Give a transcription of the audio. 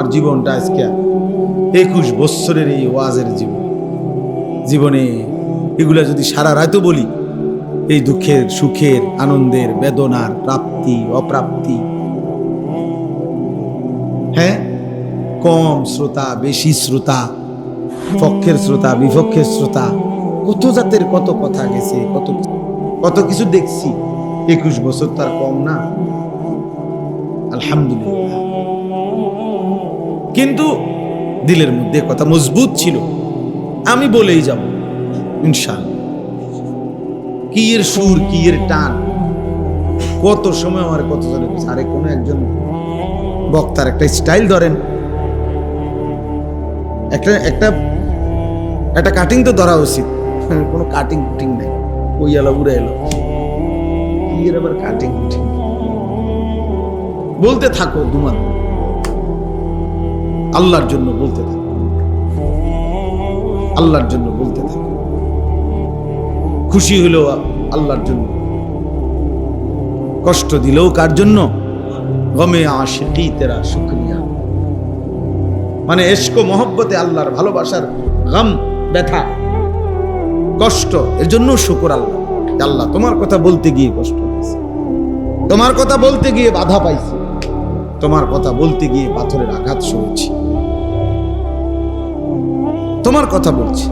আমার জীবনটা আজকে 21 বছরের এই ওয়াজের জীবনে এগুলা যদি সারা রাতও বলি, এই দুঃখের সুখের আনন্দের বেদনার প্রাপ্তি অপ্রাপ্তি, হ্যাঁ, কম শ্রোতা বেশি শ্রোতা, পক্ষের শ্রোতা বিপক্ষের শ্রোতা, কত জাতের কত কথা গেছে, কত কিছু দেখছি। 21 বছর তার কম না, আলহামদুলিল্লাহ। কিন্তু দিলের মধ্যে কথা মজবুত ছিল, আমি বলেই যাব ইনশাআল্লাহ। কি এর সুর, কি এর টান, কত সময় আমার কত জনে আরে কোনো একজন বক্তার একটা স্টাইল ধরেন, একটা কাটিং তো ধরা উচিত, কোনো কাটিং কুটিং নেই, ওই এলো উড়ে এলো, কি এর আবার কাটিং কুটিং। বলতে থাকো দুমান, আল্লাহর জন্য বলতে থাকো, আল্লাহর জন্য বলতে থাকো। খুশি হলেও আল্লাহর জন্য, কষ্ট দিলেও কার জন্য? গমে আশিকি তেরা শুকরিয়া, মানে ইশক ও মহব্বতে আল্লাহর ভালোবাসার গম, ব্যথা, কষ্ট, এর জন্য শুকর আল্লাহ। আল্লাহ তোমার কথা বলতে গিয়ে কষ্ট পাইছি, তোমার কথা বলতে গিয়ে বাধা পাইছি, তোমার কথা বলতে গিয়ে পাথরের আঘাত সয়েছি, তোমার কথা বলছি।